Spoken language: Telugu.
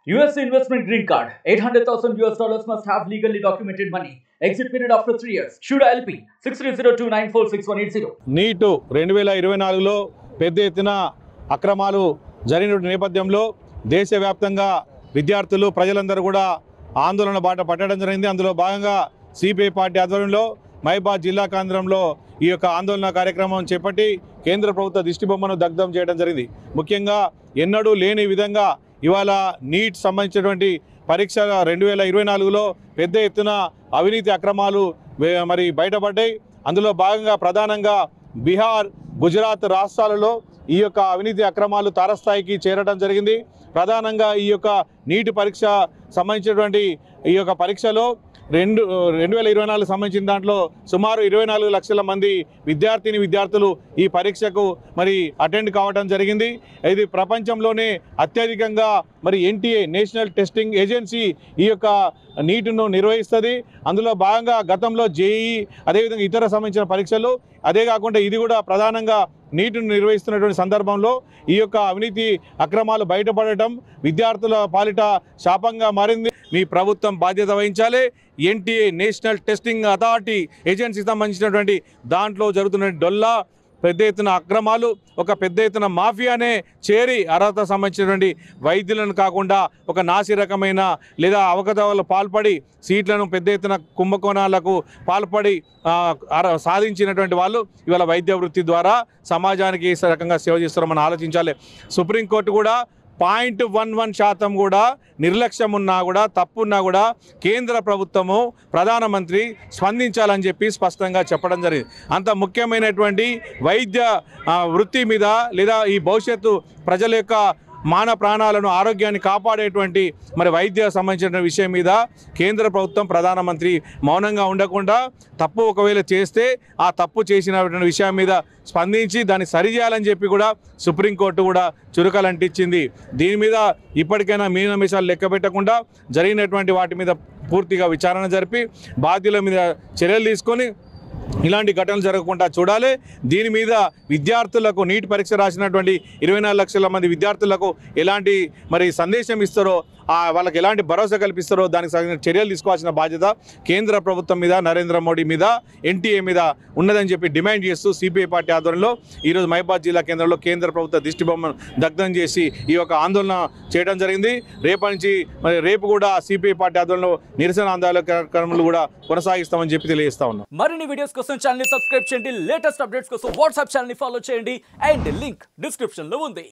US investment green card. $800,000 must have legally documented money. Exit period after 3 years. Shuda LP 6302946180. నీటు 2024లో పెద్ద ఎత్తున అక్రమాలు జరిగిన నేపథ్యంలో దేశవ్యాప్తంగా విద్యార్థులు ప్రజలందరూ కూడా ఆందోళన బాట పట్టడం జరిగింది. అందులో భాగంగా సిపిఐ పార్టీ ఆధ్వర్యంలో మహబూబాబాద్ జిల్లా కేంద్రంలో ఈ యొక్క ఆందోళన కార్యక్రమం చేపట్టి కేంద్ర ప్రభుత్వ దిష్టిబొమ్మను దగ్ధం చేయడం జరిగింది. ముఖ్యంగా ఎన్నడూ లేని విధంగా ఇవాళ నీట్ సంబంధించినటువంటి పరీక్ష 2024లో పెద్ద ఎత్తున అవినీతి అక్రమాలు మరి బయటపడ్డాయి. అందులో భాగంగా ప్రధానంగా బీహార్, గుజరాత్ రాష్ట్రాలలో ఈ యొక్క అవినీతి అక్రమాలు తారస్థాయికి చేరడం జరిగింది. ప్రధానంగా ఈ యొక్క నీట్ పరీక్ష సంబంధించినటువంటి ఈ యొక్క పరీక్షలో 2024 సంబంధించిన దాంట్లో సుమారు 24 లక్షల మంది విద్యార్థులు ఈ పరీక్షకు మరి అటెండ్ కావడం జరిగింది. ఇది ప్రపంచంలోనే అత్యధికంగా మరి ఎన్టీఏ నేషనల్ టెస్టింగ్ ఏజెన్సీ ఈ యొక్క నీటును నిర్వహిస్తుంది. అందులో భాగంగా గతంలో జేఈఈ అదేవిధంగా ఇతర సంబంధించిన పరీక్షలు, అదే కాకుండా ఇది కూడా ప్రధానంగా నీటును నిర్వహిస్తున్నటువంటి సందర్భంలో ఈ యొక్క అవినీతి అక్రమాలు బయటపడటం విద్యార్థుల పాలిట శాపంగా మారింది. మీ ప్రభుత్వం బాధ్యత వహించాలి. ఎన్టీఏ నేషనల్ టెస్టింగ్ అథారిటీ ఏజెన్సీకి సంబంధించినటువంటి దాంట్లో జరుగుతున్న డొల్లా పెద్ద ఎత్తున అక్రమాలు, ఒక పెద్ద ఎత్తున మాఫియానే చేరి అర్హత సంబంధించినటువంటి వైద్యులను కాకుండా ఒక నాసి రకమైన లేదా అవకతవకలు పాల్పడి సీట్లను పెద్ద ఎత్తున కుంభకోణాలకు పాల్పడి సాధించినటువంటి వాళ్ళు ఇవాళ వైద్య వృత్తి ద్వారా సమాజానికి ఏ రకంగా సేవ చేస్తారో మనం ఆలోచించాలి. సుప్రీంకోర్టు కూడా 0.11% కూడా నిర్లక్ష్యం ఉన్నా కూడా, తప్పున్నా కూడా కేంద్ర ప్రభుత్వము ప్రధానమంత్రి స్పందించాలని చెప్పి స్పష్టంగా చెప్పడం జరిగింది. అంత ముఖ్యమైనటువంటి వైద్య వృత్తి మీద లేదా ఈ భవిష్యత్తు ప్రజల యొక్క మానవ ప్రాణాలను, ఆరోగ్యాన్ని కాపాడేటువంటి మరి వైద్య సంబంధించిన విషయం మీద కేంద్ర ప్రభుత్వం ప్రధానమంత్రి మౌనంగా ఉండకుండా తప్పు ఒకవేళ చేస్తే ఆ తప్పు చేసిన విషయం మీద స్పందించి దాన్ని సరిచేయాలని చెప్పి కూడా సుప్రీంకోర్టు కూడా చురుకలంటించింది. దీని మీద ఇప్పటికైనా మీనమేషాలు లెక్క పెట్టకుండా జరిగినటువంటి వాటి మీద పూర్తిగా విచారణ జరిపి బాధ్యుల మీద చర్యలు తీసుకొని ఇలాంటి ఘటనలు జరగకుండా చూడాలి. దీని మీద విద్యార్థులకు నీట్ పరీక్ష రాసినటువంటి 24 లక్షల మంది విద్యార్థులకు ఎలాంటి మరి సందేశం ఇస్తారో, వాళ్ళకి ఎలాంటి భరోసా కల్పిస్తారో దానికి తగిన చర్యలు తీసుకోవాల్సిన బాధ్యత కేంద్ర ప్రభుత్వం మీద, నరేంద్ర మోడీ మీద, ఎన్టీఏ మీద ఉన్నదని చెప్పి డిమాండ్ చేస్తూ సిపిఐ పార్టీ ఆధ్వర్యంలో ఈరోజు మహబూబాబాద్ జిల్లా కేంద్రంలో కేంద్ర ప్రభుత్వ దిష్టిబొమ్మను దగ్ధం చేసి ఈ యొక్క ఆందోళన చేయడం జరిగింది. రేపటి నుంచి మరి రేపు కూడా సిపిఐ పార్టీ ఆధ్వర్యంలో నిరసన ఆందోళన కార్యక్రమాలు కూడా కొనసాగిస్తామని చెప్పి తెలియజేస్తా ఉన్నాం. మరిన్ని వీడియోస్ కోసం ఛానల్ ని సబ్స్క్రైబ్ చేయండి. లేటెస్ట్ అప్డేట్స్ కోసం వాట్సాప్ ఛానల్ ని ఫాలో చేయండి. అండ్ లింక్ డిస్క్రిప్షన్ లో ఉంది.